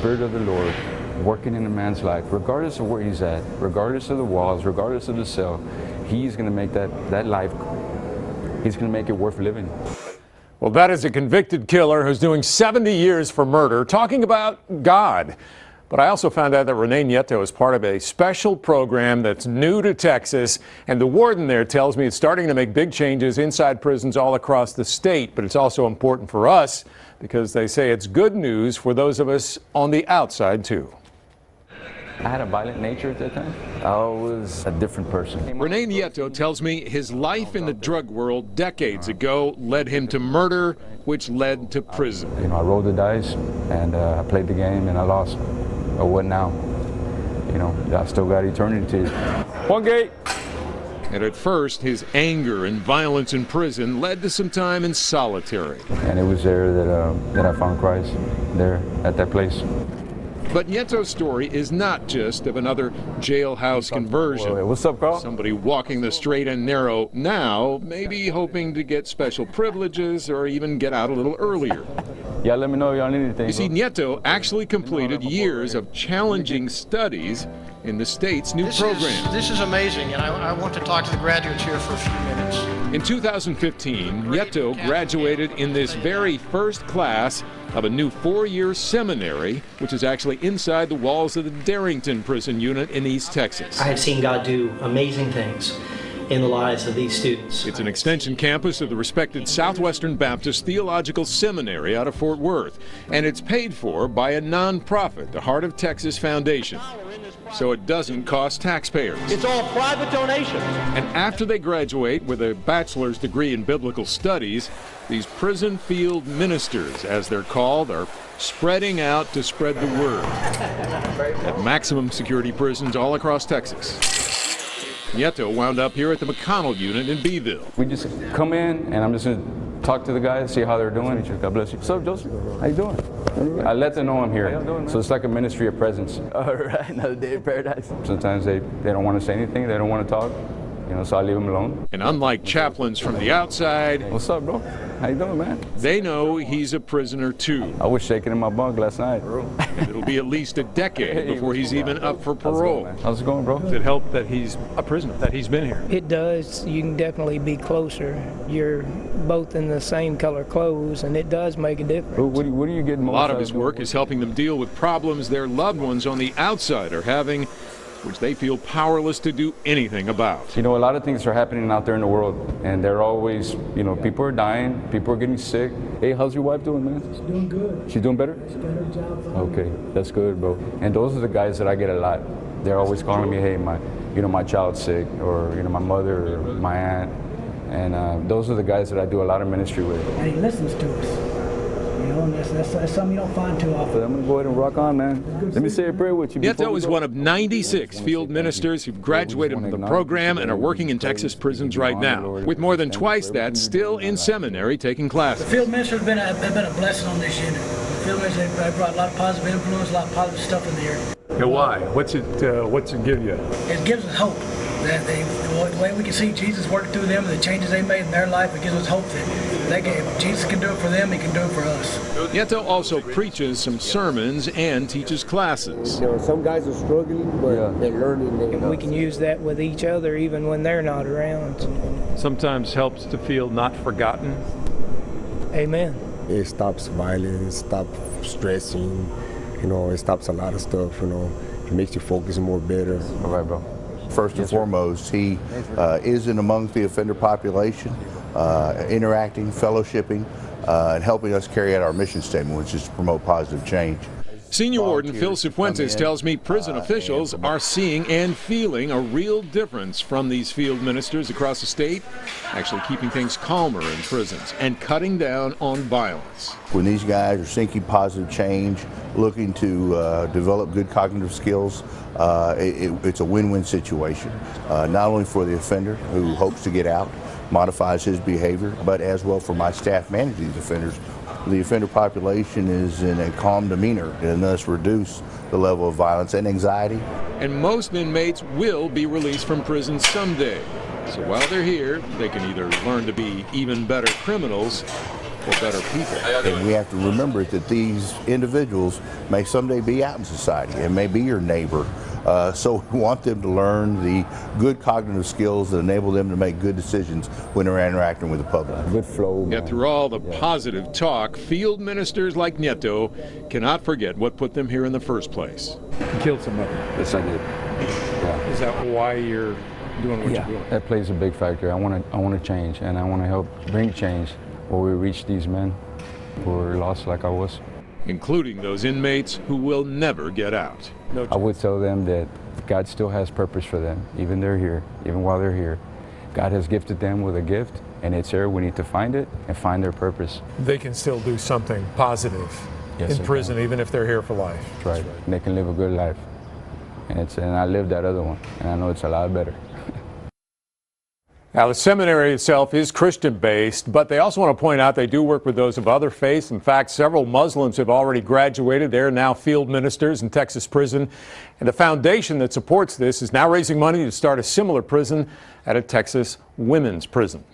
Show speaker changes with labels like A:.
A: Spirit of the Lord working in a man's life, regardless of where he's at, regardless of the walls, regardless of the cell, he's going to make that life, he's going to make it worth living.
B: Well, that is a convicted killer who's doing 70 years for murder, talking about God. But I also found out that Rene Nieto is part of a special program that's new to Texas, and the warden there tells me it's starting to make big changes inside prisons all across the state. But it's also important for us because they say it's good news for those of us on the outside, too.
A: I had a violent nature at that time. I was a different person.
B: Rene Nieto tells me his life in the drug world decades ago led him to murder, which led to prison.
A: You know, I rolled the dice and I played the game and I lost. But what now? You know, I still got eternity. One gate.
B: And at first, his anger and violence in prison led to some time in solitary.
A: And it was there that I found Christ, there at that place.
B: But Nieto's story is not just of another jailhouse conversion.
A: What's up, Carl?
B: Somebody walking the straight and narrow now, maybe hoping to get special privileges or even get out a little earlier.
A: Yeah, let me know if y'all need anything.
B: You see, Nieto actually completed years of challenging studies in the state's new program.
C: This is amazing, and I want to talk to the graduates here for a few minutes.
B: In 2015, Nieto graduated in this very first class of a new 4-year seminary, which is actually inside the walls of the Darrington Prison Unit in East Texas.
D: I have seen God do amazing things in the lives of these students.
B: It's an extension campus of the respected Southwestern Baptist Theological Seminary out of Fort Worth, and it's paid for by a nonprofit, the Heart of Texas Foundation. So it doesn't cost taxpayers.
E: It's all private donations.
B: And after they graduate with a bachelor's degree in biblical studies, these prison field ministers, as they're called, are spreading out to spread the word at maximum security prisons all across Texas. Nieto wound up here at the McConnell Unit in Beeville.
A: We just come in, and I'm just going to talk to the guys, see how they're doing. God bless you. What's up, Joseph? How you doing? I let them know I'm here. So it's like a ministry of presence.
F: All right, another day of paradise.
A: Sometimes they don't want to say anything. They don't want to talk. You know, so I leave them alone.
B: And unlike chaplains from the outside,
A: what's up, bro? How you doing, man?
B: They know he's a prisoner too.
A: I was shaking in my bunk last night, bro.
B: And it'll be at least a decade before he's even up for parole.
A: How's it going, bro?
B: Does it help that he's a prisoner, that he's been here?
G: It does. You can definitely be closer. You're both in the same color clothes, and it does make a difference.
A: What are you getting?
B: A lot of his work is helping them deal with problems their loved ones on the outside are having, which they feel powerless to do anything about.
A: You know, a lot of things are happening out there in the world, and they're always, you know, people are dying, people are getting sick. Hey, how's your wife doing, man?
H: She's doing good.
A: She's doing better?
H: She's got her job.
A: Okay, that's good, bro. And those are the guys that I get a lot. They're always calling me, hey, my child's sick, or, you know, my mother, or my aunt. And those are the guys that I do a lot of ministry with.
H: And he listens to us. You know, and that's something you don't find too often.
A: I'm going to go ahead and rock on, man. Let me say a prayer with you.
B: Nieto is one of 96 field ministers who've graduated from the program and are working in Texas prisons right now, with more than twice that still in seminary taking classes.
H: The field ministers have been a blessing on this unit. The field ministers have brought a lot of positive influence, a lot of positive stuff in the area.
B: Yeah, why? What's it give you?
H: It gives us hope. That the way we can see Jesus work through them, the changes they made in their life, it gives us hope that if Jesus can do it for them, he can do it for us.
B: Nieto also preaches some sermons and teaches classes.
E: You know, some guys are struggling, but they're learning.
G: We can use that with each other even when they're not around.
B: Sometimes helps to feel not forgotten.
G: Amen.
I: It stops violence, stops stressing, you know, it stops a lot of stuff, you know. It makes you focus more better.
A: All right, bro.
J: First and foremost, he is in among the offender population, interacting, fellowshipping, and helping us carry out our mission statement, which is to promote positive change.
B: Senior Warden Phil Cifuentes tells me prison officials are seeing and feeling a real difference from these field ministers across the state, actually keeping things calmer in prisons and cutting down on violence.
J: When these guys are seeking positive change, looking to develop good cognitive skills, it's a win-win situation, not only for the offender who hopes to get out, modifies his behavior, but as well for my staff managing these offenders. The offender population is in a calm demeanor and thus reduce the level of violence and anxiety.
B: And most inmates will be released from prison someday. So while they're here, they can either learn to be even better criminals for better people.
J: And we have to remember that these individuals may someday be out in society and may be your neighbor. So we want them to learn the good cognitive skills that enable them to make good decisions when they're interacting with the public.
A: Good flow.
B: Yet through all the positive talk, field ministers like Nieto cannot forget what put them here in the first place.
K: You killed somebody.
A: Yes, I did. Yeah.
K: Is that why you're doing what you're doing?
A: That plays a big factor. I want to change, and I want to help bring change where we reach these men who are lost like I was.
B: Including those inmates who will never get out.
A: I would tell them that God still has purpose for them, even while they're here. God has gifted them with a gift, and it's there. We need to find it and find their purpose.
B: They can still do something positive in prison, even if they're here for life.
A: That's right. And they can live a good life. And I lived that other one, and I know it's a lot better.
B: Now, the seminary itself is Christian-based, but they also want to point out they do work with those of other faiths. In fact, several Muslims have already graduated. They're now field ministers in Texas prison. And the foundation that supports this is now raising money to start a similar prison at a Texas women's prison.